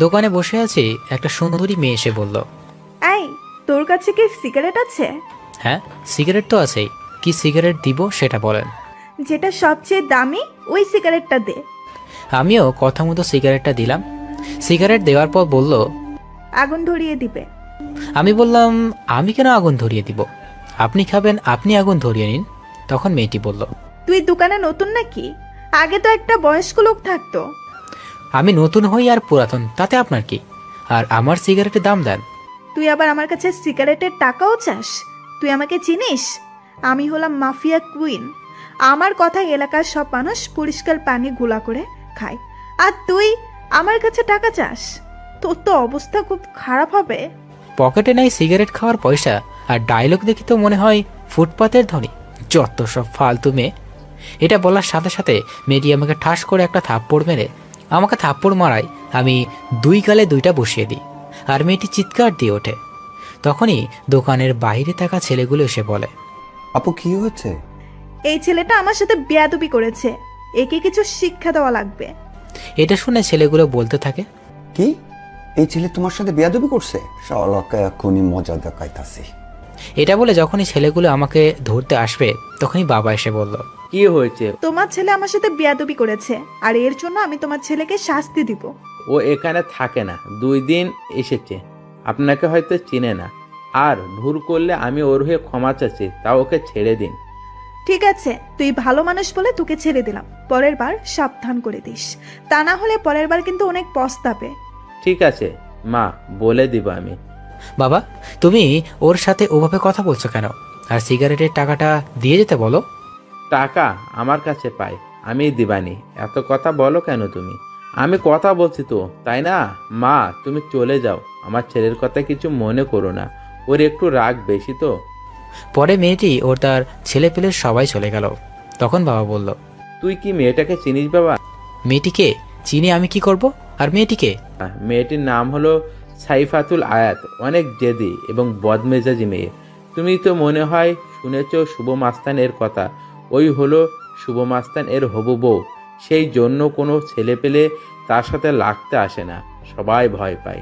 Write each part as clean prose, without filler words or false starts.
দোকানে বসে আছি, একটা সুন্দরী মেয়ে এসে বলল, এই তোর কাছে কি সিগারেট আছে? হ্যাঁ সিগারেট তো আছেই, কি সিগারেট দিব সেটা বলেন। যেটা সবচেয়ে দামি ওই সিগারেটটা দে। আমিও কথা মতো সিগারেটটা দিলাম। সিগারেট দেওয়ার পর বলল, আগুন ধরিয়ে দিবে। আমি বললাম, আমি কেন আগুন ধরিয়ে দিব, আপনি খাবেন, আপনি আগুন ধরিয়ে নিন। তখন মেয়েটি বলল, তুই দোকানে নতুন নাকি? আগে তো একটা বয়স্ক লোক থাকতো। আমি নতুন হই আর পুরাতন তাতে আপনার কি, আর আমার সিগারেটের দাম দেন। তুই আবার আমার কাছে সিগারেটের টাকাও চাস? তুই আমাকে চিনিস? আমি হলাম মাফিয়া কুইন। আমার কথা এলাকার সব মানুষ পরিষ্কার পানি গুলা করে খায়, আর তুই আমার কাছে টাকা চাস? তোর তো অবস্থা খুব খারাপ হবে। পকেটে নাই সিগারেট খাওয়ার পয়সা, আর ডায়লগ দেখি তো মনে হয় ফুটপাতের ধনী, যত সব ফালতু মেয়ে। এটা বলার সাথে সাথে মেয়েটি আমাকে ঠাস করে একটা থাপ্পড় মেরে, আমাকে থাপ্পড় মারায় আমি দুই গালে দুইটা বসিয়ে দিই, আর মেয়েটি চিৎকার দিয়ে ওঠে। তখনই দোকানের বাইরে থাকা ছেলেগুলো এসে বলে, আপু কি হয়েছে? এই ছেলেটা আমার সাথে বেয়াদবি করেছে, একে কিছু শিক্ষা দেওয়া লাগবে। এটা শুনে ছেলেগুলো বলতে থাকে, কি এই ছেলে তোমার সাথে বেয়াদবি করছে? শালাকে এখনই মজা দেখাইতাছি। এটা বলে যখনই ছেলেগুলো আমাকে ধরতে আসবে তখনই বাবা এসে বলল, কি হয়েছে? তোমার ছেলে আমার সাথে বেয়াদবি করেছে, আর এর জন্য আমি তোমার ছেলেকে শাস্তি দিব। ও এখানে থাকে না, 2 দিন এসেছে, আপনাকে হয়তো চিনে না। আর ভুল করলে আমি ওর হয়ে ক্ষমা চাচ্ছি, তা ওকে ছেড়ে দিন। ঠিক আছে, তুই ভালো মানুষ বলে তোকে ছেড়ে দিলাম, পরের বার সাবধান করে দিস, তা না হলে পরের বার কিন্তু অনেক পস্তাবে। ঠিক আছে মা, বলে দিব আমি। বাবা তুমি ওর সাথে ওভাবে কথা বলছো কেন, আর সিগারেটের টাকাটা দিয়ে যেতে বলো। টাকা আমার কাছে পাই, আমি দিবানি, এত কথা বলো কেন তুমি? আমি কথা বলছি তো, তাই না? মা তুমি চলে যাও, আমার ছেলের কথা কিছু মনে করো না, ওর একটু রাগ বেশি তো। পরে মেয়েটি ওর তার ছেলে পেলে সবাই চলে গেল। তখন বাবা বলল, তুই কি মেয়েটাকে চিনিস বাবা? মেয়েটিকে চিনি আমি কি করব, আর মেয়েটিকে? মেয়েটির নাম হলো সাইফাতুল আয়াত, অনেক জেদি এবং বদমেজাজি মেয়ে। তুমি তো মনে হয় শুনেছ শুভ মাস্তান এর কথা, ওই হলো শুভ মাস্তান এর হবু বউ। সেই জন্য কোনো ছেলে পেলে তার সাথে লাগতে আসে না, সবাই ভয় পায়।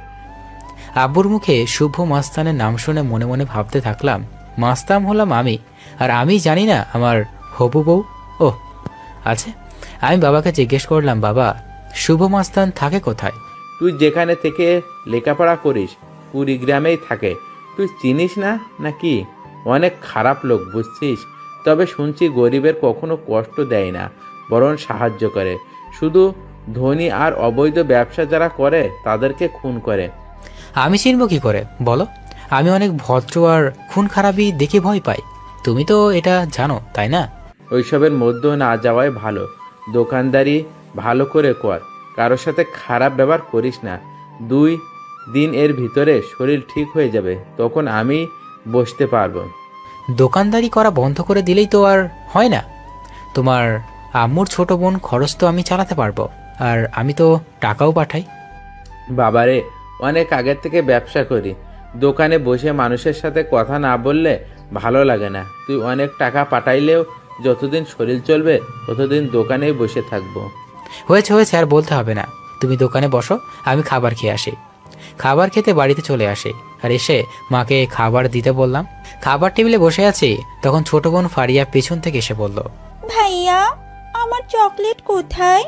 আব্বুর মুখে শুভ মাস্তানের নাম শুনে মনে মনে ভাবতে থাকলাম, মাস্তান হলাম আমি, আর আমি জানি না আমার হবু বউ। ও আচ্ছা, আমি বাবাকে জিজ্ঞেস করলাম, বাবা শুভ মাস্তান থাকে কোথায়? তুই যেখানে থেকে লেখাপড়া করিস কুড়িগ্রামেই থাকে, তুই চিনিস না নাকি? অনেক খারাপ লোক বুঝছিস, তবে শুনছি গরিবের কখনো কষ্ট দেয় না, বরং সাহায্য করে। শুধু ধনী আর অবৈধ ব্যবসা যারা করে তাদেরকে খুন করে। আমি চিনব কি করে বলো? আমি অনেক ভদ্র, আর খুন খারাপই দেখে ভয় পাই। তুমি তো এটা জানো তাই না? ওইসবের মধ্যে না যাওয়াই ভালো। দোকানদারি ভালো করে কর, কারোর সাথে খারাপ ব্যবহার করিস না। 2 দিন এর ভিতরে শরীর ঠিক হয়ে যাবে, তখন আমি বসতে পারবো। দোকানদারি করা বন্ধ করে দিলেই তো আর হয় না। তোমার আম্মুর ছোট বোন খরচ তো আমি চালাতে পারবো, আর আমি তো টাকাও পাঠাই। বাবারে, অনেক আগের থেকে ব্যবসা করি, দোকানে বসে মানুষের সাথে কথা না বললে ভালো লাগে না। তুই অনেক টাকা পাঠাইলেও যতদিন শরীর চলবে ততদিন দোকানেই বসে থাকবো। হয়েছে হয়েছে, আর বলতে হবে না। তুমি দোকানে বসো, আমি খাবার খেয়ে আসি। খাবার খেতে বাড়িতে চলে আসি, আর এসে মাকে খাবার দিতে বললাম। খাবার টেবিলে বসে আছি, তখন ছোট বোন ফারিয়া পেছন থেকে এসে বলল, ভাইয়া আমার চকলেট কোথায়?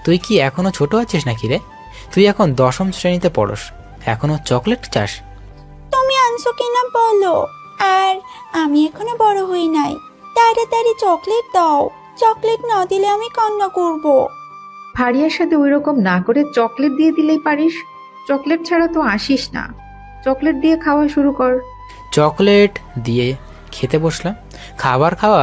তুই কি এখনো ছোট আছিস নাকি রে? তুই এখন 10ম শ্রেণীতে পড়স, এখনো চকলেট চাস? তুমি আনছো কিনা বলো, আর আমি এখনো বড় হই নাই, তাড়াতাড়ি চকলেট দাও, চকলেট না দিলে আমি কান্না করব। ফারিয়ার সাথে ওই রকম না করে চকলেট দিয়ে দিলেই পারিস। চকলেট ছাড়া তো আসিস না, চকলেট দিয়ে খাওয়া শুরু কর। চকলেট দিয়ে খেতে বসলাম। খাবার খাওয়া